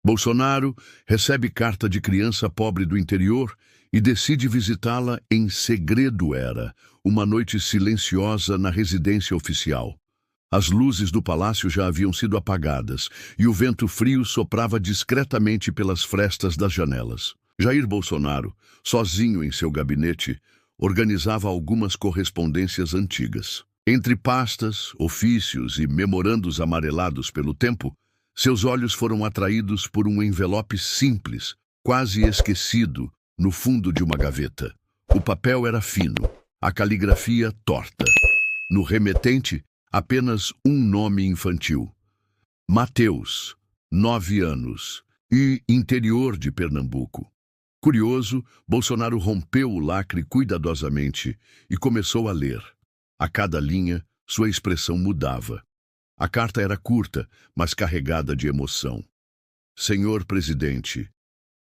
Bolsonaro recebe carta de criança pobre do interior e decide visitá-la em segredo. Era uma noite silenciosa na residência oficial. As luzes do palácio já haviam sido apagadas e o vento frio soprava discretamente pelas frestas das janelas. Jair Bolsonaro, sozinho em seu gabinete, organizava algumas correspondências antigas. Entre pastas, ofícios e memorandos amarelados pelo tempo, seus olhos foram atraídos por um envelope simples, quase esquecido, no fundo de uma gaveta. O papel era fino, a caligrafia torta. No remetente, apenas um nome infantil. Mateus, 9 anos, e interior de Pernambuco. Curioso, Bolsonaro rompeu o lacre cuidadosamente e começou a ler. A cada linha, sua expressão mudava. A carta era curta, mas carregada de emoção. Senhor Presidente,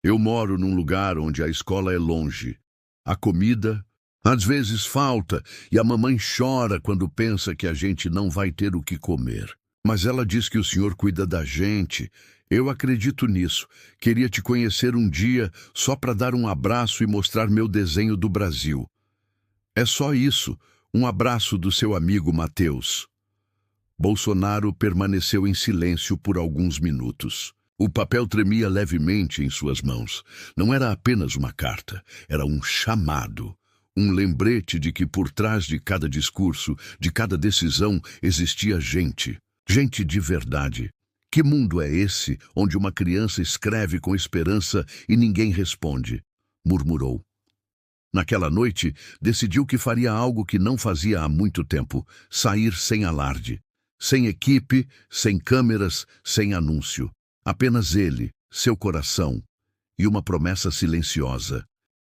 eu moro num lugar onde a escola é longe. A comida, às vezes, falta e a mamãe chora quando pensa que a gente não vai ter o que comer. Mas ela diz que o senhor cuida da gente. Eu acredito nisso. Queria te conhecer um dia só para dar um abraço e mostrar meu desenho do Brasil. É só isso. Um abraço do seu amigo Mateus. Bolsonaro permaneceu em silêncio por alguns minutos. O papel tremia levemente em suas mãos. Não era apenas uma carta, era um chamado. Um lembrete de que por trás de cada discurso, de cada decisão, existia gente. Gente de verdade. Que mundo é esse onde uma criança escreve com esperança e ninguém responde? Murmurou. Naquela noite, decidiu que faria algo que não fazia há muito tempo: sair sem alarde. Sem equipe, sem câmeras, sem anúncio. Apenas ele, seu coração e uma promessa silenciosa.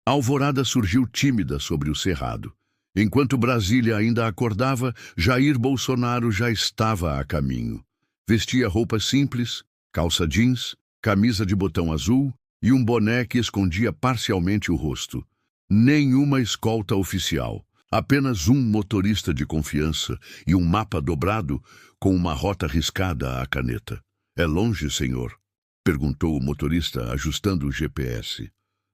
A alvorada surgiu tímida sobre o cerrado. Enquanto Brasília ainda acordava, Jair Bolsonaro já estava a caminho. Vestia roupas simples, calça jeans, camisa de botão azul e um boné que escondia parcialmente o rosto. Nenhuma escolta oficial. Apenas um motorista de confiança e um mapa dobrado com uma rota riscada à caneta. É longe, senhor? Perguntou o motorista, ajustando o GPS.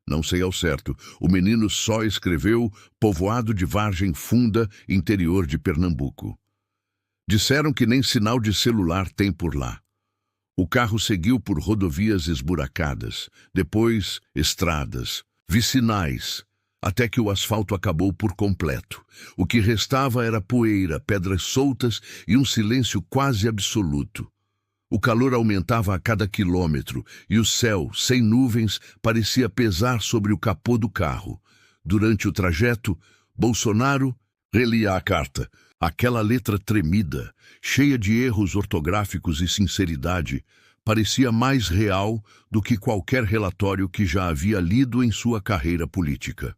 Não sei ao certo. O menino só escreveu povoado de Vargem Funda, interior de Pernambuco. Disseram que nem sinal de celular tem por lá. O carro seguiu por rodovias esburacadas, depois estradas, vicinais, até que o asfalto acabou por completo. O que restava era poeira, pedras soltas e um silêncio quase absoluto. O calor aumentava a cada quilômetro e o céu, sem nuvens, parecia pesar sobre o capô do carro. Durante o trajeto, Bolsonaro relia a carta. Aquela letra tremida, cheia de erros ortográficos e sinceridade, parecia mais real do que qualquer relatório que já havia lido em sua carreira política.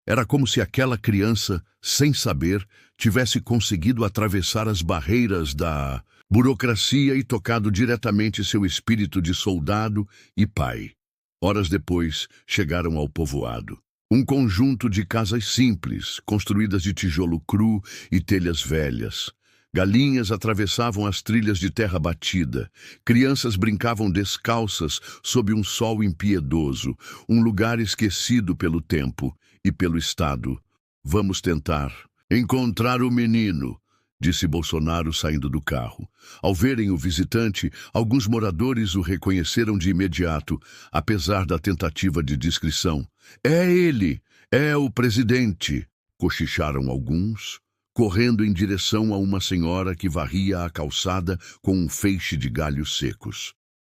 Era como se aquela criança, sem saber, tivesse conseguido atravessar as barreiras da burocracia e tocado diretamente seu espírito de soldado e pai. Horas depois, chegaram ao povoado. Um conjunto de casas simples, construídas de tijolo cru e telhas velhas. Galinhas atravessavam as trilhas de terra batida. Crianças brincavam descalças sob um sol impiedoso, um lugar esquecido pelo tempo e pelo Estado. Vamos tentar encontrar o menino, disse Bolsonaro saindo do carro. Ao verem o visitante, alguns moradores o reconheceram de imediato, apesar da tentativa de descrição. É ele! É o presidente! Cochicharam alguns, correndo em direção a uma senhora que varria a calçada com um feixe de galhos secos.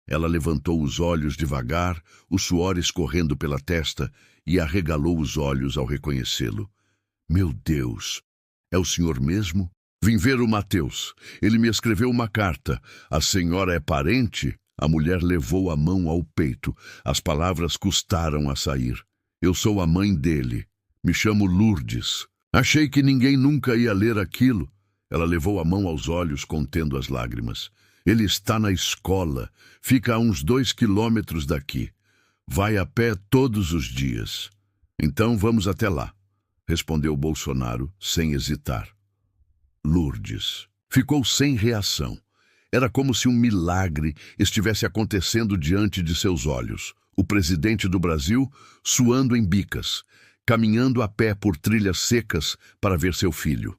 Ela levantou os olhos devagar, o suor escorrendo pela testa, e arregalou os olhos ao reconhecê-lo. Meu Deus! É o senhor mesmo? Vim ver o Mateus. Ele me escreveu uma carta. A senhora é parente? A mulher levou a mão ao peito. As palavras custaram a sair. Eu sou a mãe dele. Me chamo Lourdes. Achei que ninguém nunca ia ler aquilo. Ela levou a mão aos olhos, contendo as lágrimas. Ele está na escola. Fica a uns 2 quilômetros daqui. Vai a pé todos os dias. Então vamos até lá, respondeu Bolsonaro, sem hesitar. Lourdes ficou sem reação. Era como se um milagre estivesse acontecendo diante de seus olhos. O presidente do Brasil suando em bicas, caminhando a pé por trilhas secas para ver seu filho.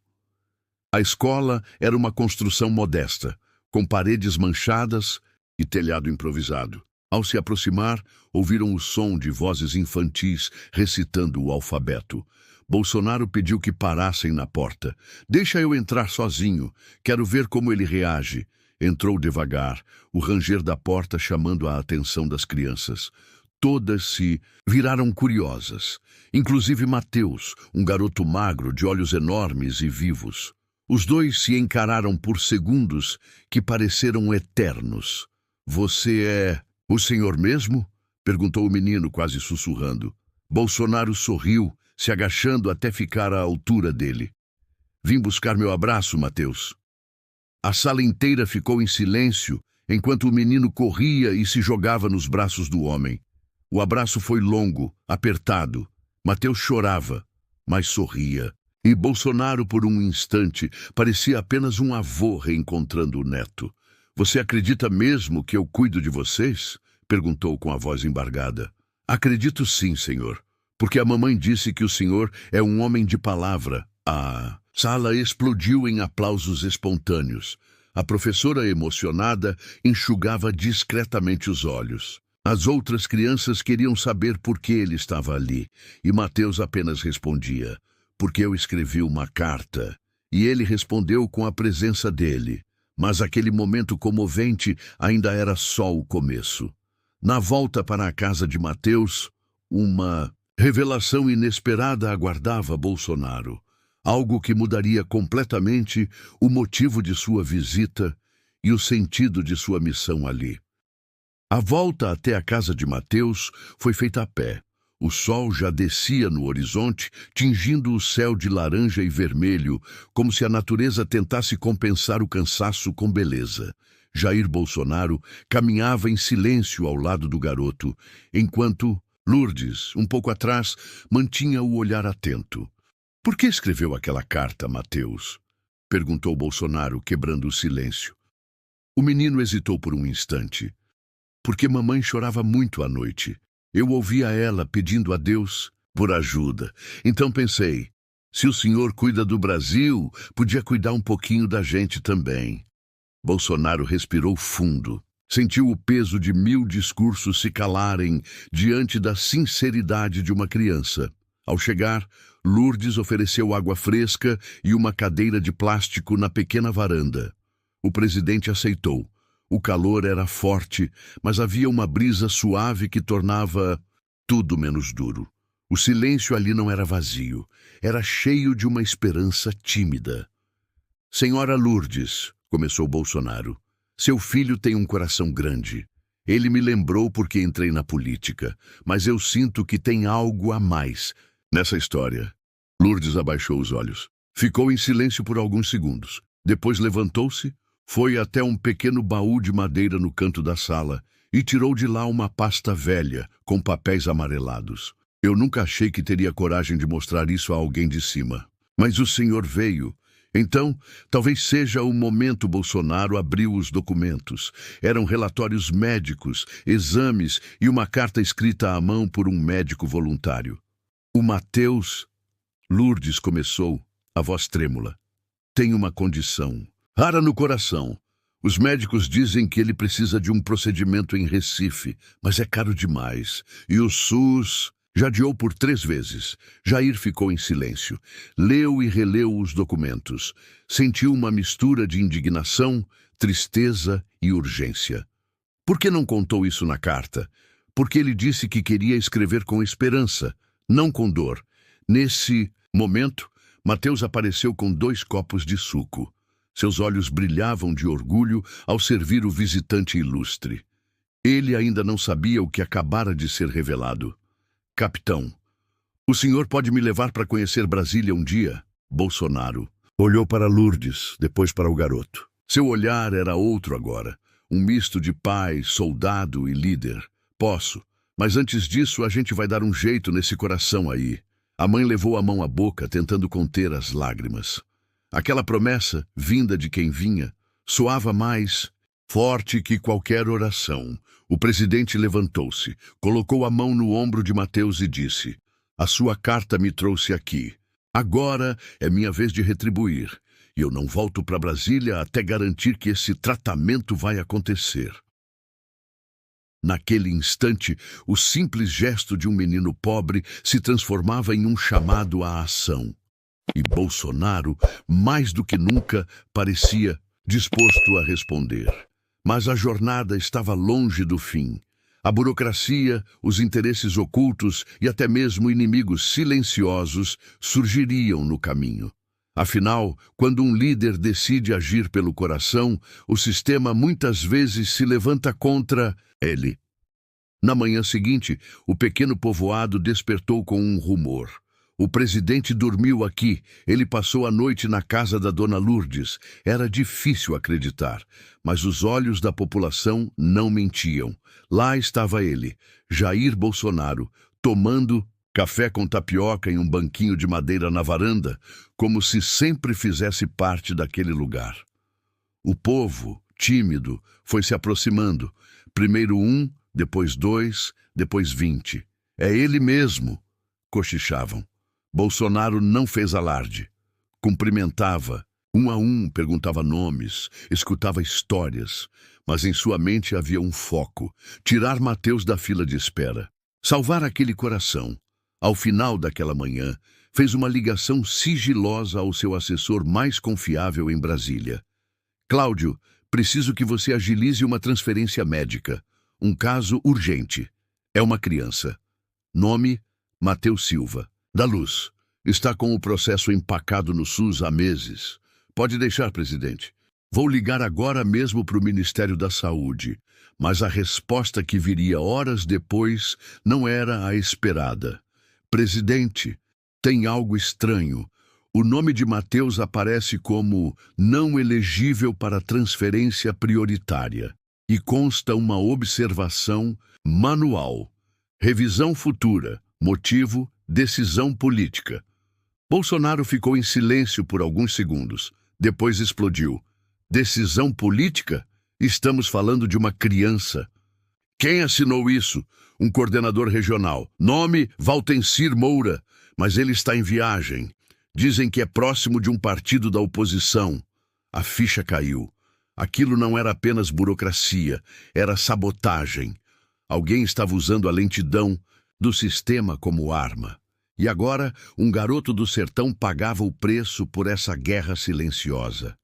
A escola era uma construção modesta, com paredes manchadas e telhado improvisado. Ao se aproximar, ouviram o som de vozes infantis recitando o alfabeto. Bolsonaro pediu que parassem na porta. "Deixa eu entrar sozinho. Quero ver como ele reage." Entrou devagar, o ranger da porta chamando a atenção das crianças. Todas se viraram curiosas, inclusive Mateus, um garoto magro de olhos enormes e vivos. Os dois se encararam por segundos que pareceram eternos. "Você é o senhor mesmo?" perguntou o menino, quase sussurrando. Bolsonaro sorriu, se agachando até ficar à altura dele. "Vim buscar meu abraço, Mateus." A sala inteira ficou em silêncio enquanto o menino corria e se jogava nos braços do homem. O abraço foi longo, apertado. Mateus chorava, mas sorria. E Bolsonaro, por um instante, parecia apenas um avô reencontrando o neto. "Você acredita mesmo que eu cuido de vocês?" perguntou com a voz embargada. "Acredito sim, senhor, porque a mamãe disse que o senhor é um homem de palavra." A sala explodiu em aplausos espontâneos. A professora, emocionada, enxugava discretamente os olhos. As outras crianças queriam saber por que ele estava ali, e Mateus apenas respondia: "Porque eu escrevi uma carta." E ele respondeu com a presença dele. Mas aquele momento comovente ainda era só o começo. Na volta para a casa de Mateus, uma revelação inesperada aguardava Bolsonaro. Algo que mudaria completamente o motivo de sua visita e o sentido de sua missão ali. A volta até a casa de Mateus foi feita a pé. O sol já descia no horizonte, tingindo o céu de laranja e vermelho, como se a natureza tentasse compensar o cansaço com beleza. Jair Bolsonaro caminhava em silêncio ao lado do garoto, enquanto Lourdes, um pouco atrás, mantinha o olhar atento. "Por que escreveu aquela carta, Mateus?" perguntou Bolsonaro, quebrando o silêncio. O menino hesitou por um instante. "Porque mamãe chorava muito à noite. Eu ouvia ela pedindo a Deus por ajuda. Então pensei, se o senhor cuida do Brasil, podia cuidar um pouquinho da gente também." Bolsonaro respirou fundo. Sentiu o peso de 1000 discursos se calarem diante da sinceridade de uma criança. Ao chegar, Lourdes ofereceu água fresca e uma cadeira de plástico na pequena varanda. O presidente aceitou. O calor era forte, mas havia uma brisa suave que tornava tudo menos duro. O silêncio ali não era vazio, era cheio de uma esperança tímida. "Senhora Lourdes", começou Bolsonaro, "seu filho tem um coração grande. Ele me lembrou porque entrei na política, mas eu sinto que tem algo a mais nessa história." Lourdes abaixou os olhos. Ficou em silêncio por alguns segundos. Depois levantou-se, foi até um pequeno baú de madeira no canto da sala e tirou de lá uma pasta velha com papéis amarelados. "Eu nunca achei que teria coragem de mostrar isso a alguém de cima. Mas o senhor veio. Então, talvez seja o momento." Bolsonaro abriu os documentos. Eram relatórios médicos, exames e uma carta escrita à mão por um médico voluntário. "O Mateus..." Lourdes começou, a voz trêmula. "Tem uma condição rara no coração. Os médicos dizem que ele precisa de um procedimento em Recife, mas é caro demais. E o SUS já adiou por 3 vezes. Jair ficou em silêncio. Leu e releu os documentos. Sentiu uma mistura de indignação, tristeza e urgência. Por que não contou isso na carta? Porque ele disse que queria escrever com esperança, não com dor. Nesse momento, Mateus apareceu com 2 copos de suco. Seus olhos brilhavam de orgulho ao servir o visitante ilustre. Ele ainda não sabia o que acabara de ser revelado. "Capitão, o senhor pode me levar para conhecer Brasília um dia?" Bolsonaro olhou para Lourdes, depois para o garoto. Seu olhar era outro agora, um misto de pai, soldado e líder. "Posso, mas antes disso a gente vai dar um jeito nesse coração aí." A mãe levou a mão à boca, tentando conter as lágrimas. Aquela promessa, vinda de quem vinha, soava mais Forte que qualquer oração, o presidente levantou-se, colocou a mão no ombro de Mateus e disse: "A sua carta me trouxe aqui. Agora é minha vez de retribuir, e eu não volto para Brasília até garantir que esse tratamento vai acontecer." Naquele instante, o simples gesto de um menino pobre se transformava em um chamado à ação. E Bolsonaro, mais do que nunca, parecia disposto a responder. Mas a jornada estava longe do fim. A burocracia, os interesses ocultos e até mesmo inimigos silenciosos surgiriam no caminho. Afinal, quando um líder decide agir pelo coração, o sistema muitas vezes se levanta contra ele. Na manhã seguinte, o pequeno povoado despertou com um rumor. O presidente dormiu aqui. Ele passou a noite na casa da dona Lourdes. Era difícil acreditar, mas os olhos da população não mentiam. Lá estava ele, Jair Bolsonaro, tomando café com tapioca em um banquinho de madeira na varanda, como se sempre fizesse parte daquele lugar. O povo, tímido, foi se aproximando. Primeiro 1, depois 2, depois 20. "É ele mesmo", cochichavam. Bolsonaro não fez alarde. Cumprimentava, um a um, perguntava nomes, escutava histórias, mas em sua mente havia um foco: tirar Mateus da fila de espera, salvar aquele coração. Ao final daquela manhã, fez uma ligação sigilosa ao seu assessor mais confiável em Brasília. "Cláudio, preciso que você agilize uma transferência médica. Um caso urgente. É uma criança. Nome: Mateus Silva. Da Luz. Está com o processo empacado no SUS há meses. Pode deixar, presidente. Vou ligar agora mesmo para o Ministério da Saúde." Mas a resposta que viria horas depois não era a esperada. "Presidente, tem algo estranho. O nome de Mateus aparece como não elegível para transferência prioritária. E consta uma observação manual. Revisão futura. Motivo: decisão política." Bolsonaro ficou em silêncio por alguns segundos. Depois explodiu: "Decisão política? Estamos falando de uma criança." "Quem assinou isso?" "Um coordenador regional. Nome: Valtencir Moura. Mas ele está em viagem. Dizem que é próximo de um partido da oposição." A ficha caiu. Aquilo não era apenas burocracia, era sabotagem. Alguém estava usando a lentidão do sistema como arma. E agora, um garoto do sertão pagava o preço por essa guerra silenciosa.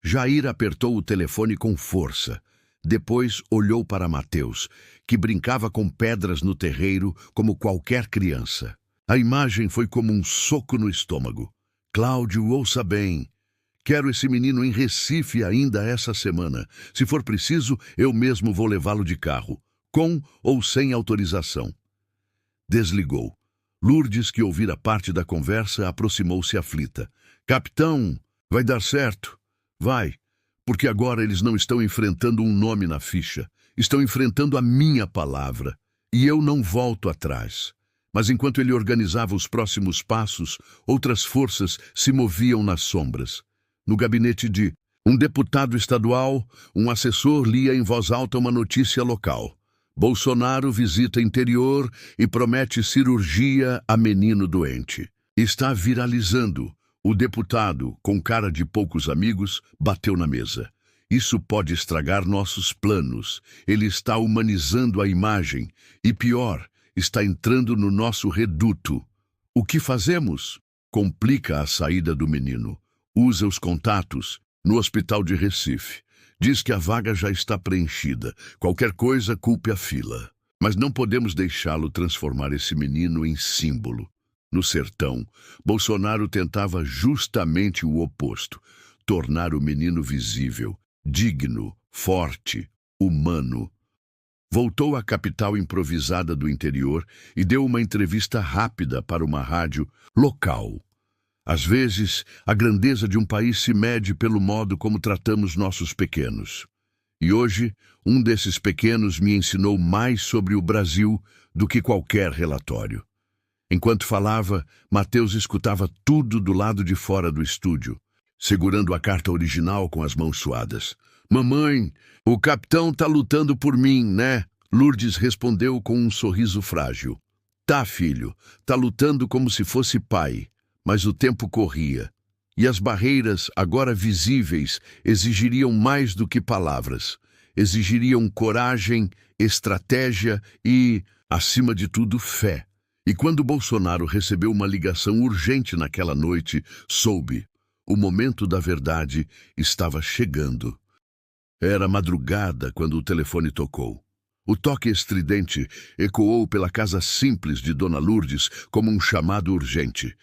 Jair apertou o telefone com força. Depois olhou para Mateus, que brincava com pedras no terreiro como qualquer criança. A imagem foi como um soco no estômago. "Cláudio, ouça bem. Quero esse menino em Recife ainda essa semana. Se for preciso, eu mesmo vou levá-lo de carro, com ou sem autorização." Desligou. Lourdes, que ouvira parte da conversa, aproximou-se aflita. "Capitão, vai dar certo." "Vai, porque agora eles não estão enfrentando um nome na ficha. Estão enfrentando a minha palavra. E eu não volto atrás." Mas enquanto ele organizava os próximos passos, outras forças se moviam nas sombras. No gabinete de um deputado estadual, um assessor lia em voz alta uma notícia local. "Bolsonaro visita interior e promete cirurgia a menino doente." Está viralizando. O deputado, com cara de poucos amigos, bateu na mesa. "Isso pode estragar nossos planos. Ele está humanizando a imagem. E pior, está entrando no nosso reduto. O que fazemos?" "Complica a saída do menino. Usa os contatos no hospital de Recife. Diz que a vaga já está preenchida. Qualquer coisa, culpe a fila. Mas não podemos deixá-lo transformar esse menino em símbolo." No sertão, Bolsonaro tentava justamente o oposto: tornar o menino visível, digno, forte, humano. Voltou à capital improvisada do interior e deu uma entrevista rápida para uma rádio local. "Às vezes, a grandeza de um país se mede pelo modo como tratamos nossos pequenos. E hoje, um desses pequenos me ensinou mais sobre o Brasil do que qualquer relatório." Enquanto falava, Mateus escutava tudo do lado de fora do estúdio, segurando a carta original com as mãos suadas. Mamãe, o capitão tá lutando por mim, né? Lourdes respondeu com um sorriso frágil. Tá, filho, tá lutando como se fosse pai, mas o tempo corria. E as barreiras, agora visíveis, exigiriam mais do que palavras. Exigiriam coragem, estratégia e, acima de tudo, fé. E quando Bolsonaro recebeu uma ligação urgente naquela noite, soube. O momento da verdade estava chegando. Era madrugada quando o telefone tocou. O toque estridente ecoou pela casa simples de Dona Lourdes como um chamado urgente.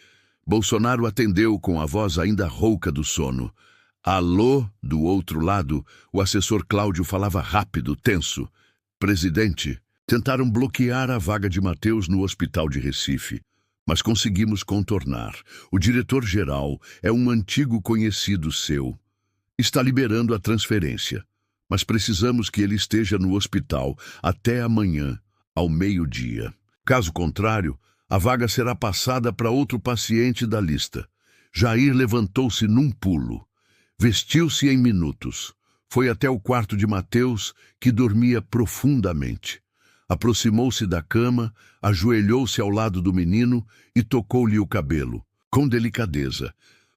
Bolsonaro atendeu com a voz ainda rouca do sono. Alô, do outro lado, o assessor Cláudio falava rápido, tenso. Presidente, tentaram bloquear a vaga de Mateus no hospital de Recife, mas conseguimos contornar. O diretor-geral é um antigo conhecido seu. Está liberando a transferência, mas precisamos que ele esteja no hospital até amanhã, ao meio-dia. Caso contrário, a vaga será passada para outro paciente da lista. Jair levantou-se num pulo. Vestiu-se em minutos. Foi até o quarto de Mateus, que dormia profundamente. Aproximou-se da cama, ajoelhou-se ao lado do menino e tocou-lhe o cabelo, com delicadeza.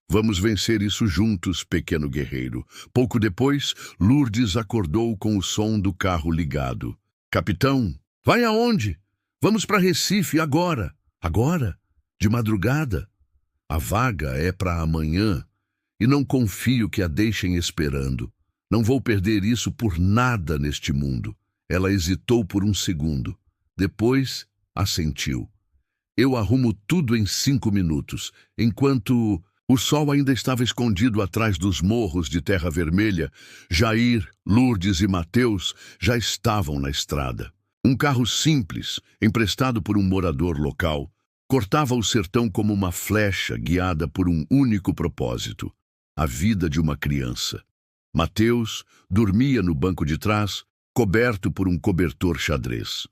Vamos vencer isso juntos, pequeno guerreiro. Pouco depois, Lourdes acordou com o som do carro ligado. Capitão, vai aonde? Vamos para Recife agora. Agora? De madrugada? A vaga é para amanhã e não confio que a deixem esperando. Não vou perder isso por nada neste mundo. Ela hesitou por um segundo. Depois, assentiu. Eu arrumo tudo em 5 minutos, enquanto o sol ainda estava escondido atrás dos morros de terra vermelha. Jair, Lourdes e Mateus já estavam na estrada. Um carro simples, emprestado por um morador local, cortava o sertão como uma flecha guiada por um único propósito: a vida de uma criança. Mateus dormia no banco de trás, coberto por um cobertor xadrez.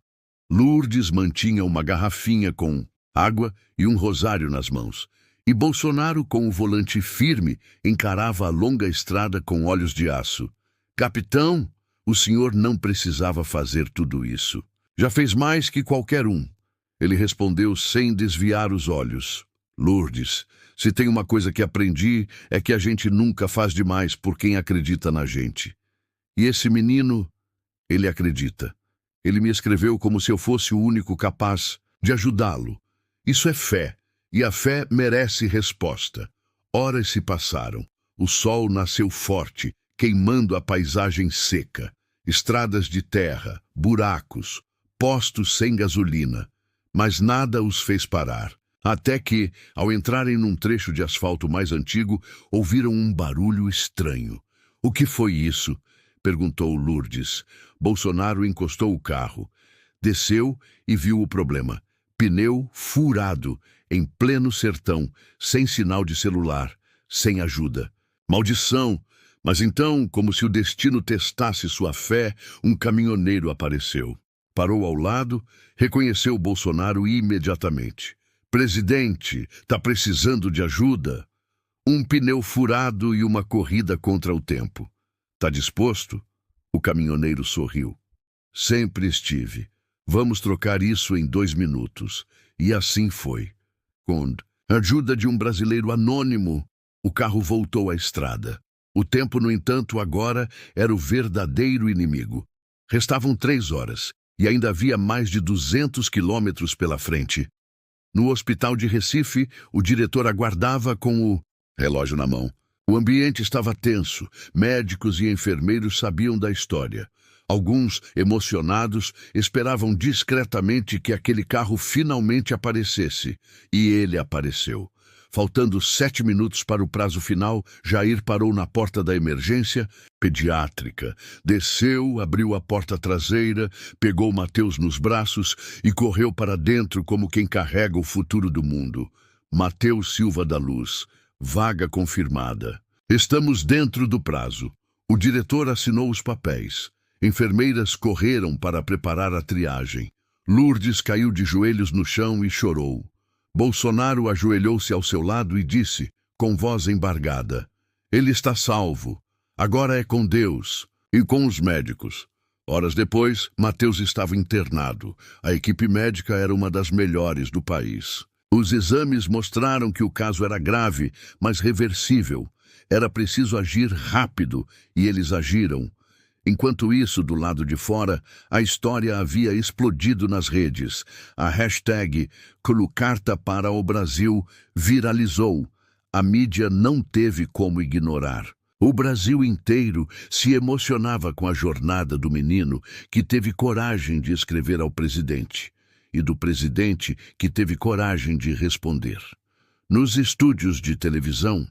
Lourdes mantinha uma garrafinha com água e um rosário nas mãos, e Bolsonaro, com o volante firme, encarava a longa estrada com olhos de aço. Capitão, o senhor não precisava fazer tudo isso. Já fez mais que qualquer um. Ele respondeu sem desviar os olhos. Lourdes, se tem uma coisa que aprendi é que a gente nunca faz demais por quem acredita na gente. E esse menino, ele acredita. Ele me escreveu como se eu fosse o único capaz de ajudá-lo. Isso é fé, e a fé merece resposta. Horas se passaram. O sol nasceu forte, queimando a paisagem seca. Estradas de terra, buracos, postos sem gasolina. Mas nada os fez parar. Até que, ao entrarem num trecho de asfalto mais antigo, ouviram um barulho estranho. O que foi isso? Perguntou Lourdes. Bolsonaro encostou o carro. Desceu e viu o problema. Pneu furado, em pleno sertão, sem sinal de celular, sem ajuda. Maldição! Mas então, como se o destino testasse sua fé, um caminhoneiro apareceu. Parou ao lado, reconheceu Bolsonaro imediatamente. Presidente, tá precisando de ajuda? Um pneu furado e uma corrida contra o tempo. Tá disposto? O caminhoneiro sorriu. Sempre estive. Vamos trocar isso em 2 minutos. E assim foi. Com a ajuda de um brasileiro anônimo, o carro voltou à estrada. O tempo, no entanto, agora era o verdadeiro inimigo. Restavam 3 horas, e ainda havia mais de 200 quilômetros pela frente. No hospital de Recife, o diretor aguardava com o relógio na mão. O ambiente estava tenso. Médicos e enfermeiros sabiam da história. Alguns, emocionados, esperavam discretamente que aquele carro finalmente aparecesse. E ele apareceu. Faltando 7 minutos para o prazo final, Jair parou na porta da emergência pediátrica. Desceu, abriu a porta traseira, pegou Mateus nos braços e correu para dentro como quem carrega o futuro do mundo. Mateus Silva da Luz. Vaga confirmada. Estamos dentro do prazo. O diretor assinou os papéis. Enfermeiras correram para preparar a triagem. Lourdes caiu de joelhos no chão e chorou. Bolsonaro ajoelhou-se ao seu lado e disse, com voz embargada: Ele está salvo. Agora é com Deus. E com os médicos. Horas depois, Mateus estava internado. A equipe médica era uma das melhores do país. Os exames mostraram que o caso era grave, mas reversível. Era preciso agir rápido, e eles agiram. Enquanto isso, do lado de fora, a história havia explodido nas redes. A hashtag #Carta para o Brasil viralizou. A mídia não teve como ignorar. O Brasil inteiro se emocionava com a jornada do menino que teve coragem de escrever ao presidente, e do presidente que teve coragem de responder. Nos estúdios de televisão,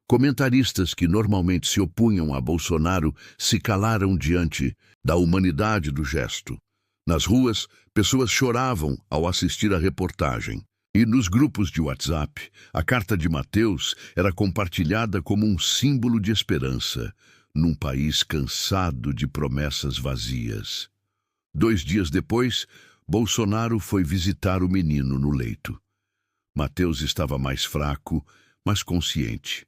comentaristas que normalmente se opunham a Bolsonaro se calaram diante da humanidade do gesto. Nas ruas, pessoas choravam ao assistir a reportagem. E nos grupos de WhatsApp, a carta de Mateus era compartilhada como um símbolo de esperança, num país cansado de promessas vazias. 2 dias depois, Bolsonaro foi visitar o menino no leito. Mateus estava mais fraco, mas consciente.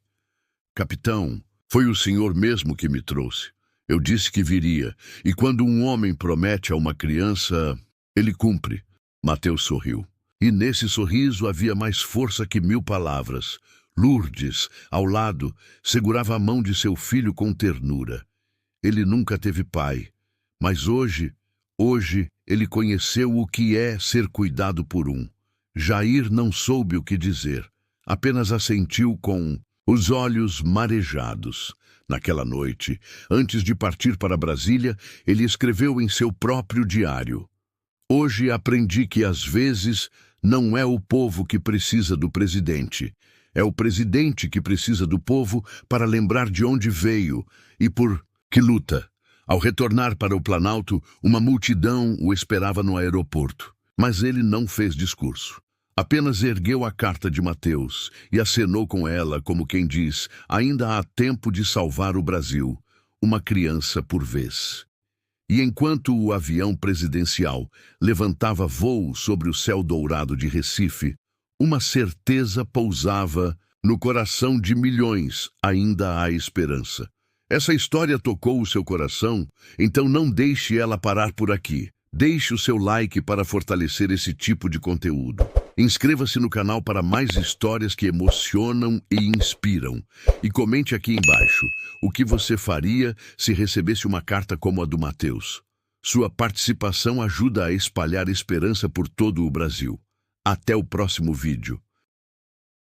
Capitão, foi o senhor mesmo que me trouxe. Eu disse que viria, e quando um homem promete a uma criança, ele cumpre. Mateus sorriu. E nesse sorriso havia mais força que 1000 palavras. Lourdes, ao lado, segurava a mão de seu filho com ternura. Ele nunca teve pai, mas hoje ele conheceu o que é ser cuidado por um. Jair não soube o que dizer, apenas assentiu com os olhos marejados. Naquela noite, antes de partir para Brasília, ele escreveu em seu próprio diário: "Hoje aprendi que às vezes não é o povo que precisa do presidente. É o presidente que precisa do povo para lembrar de onde veio e por que luta." Ao retornar para o Planalto, uma multidão o esperava no aeroporto. Mas ele não fez discurso. Apenas ergueu a carta de Mateus e acenou com ela, como quem diz: ainda há tempo de salvar o Brasil, uma criança por vez. E enquanto o avião presidencial levantava voo sobre o céu dourado de Recife, uma certeza pousava no coração de milhões: ainda há esperança. Essa história tocou o seu coração, então não deixe ela parar por aqui. Deixe o seu like para fortalecer esse tipo de conteúdo. Inscreva-se no canal para mais histórias que emocionam e inspiram. E comente aqui embaixo o que você faria se recebesse uma carta como a do Mateus. Sua participação ajuda a espalhar esperança por todo o Brasil. Até o próximo vídeo.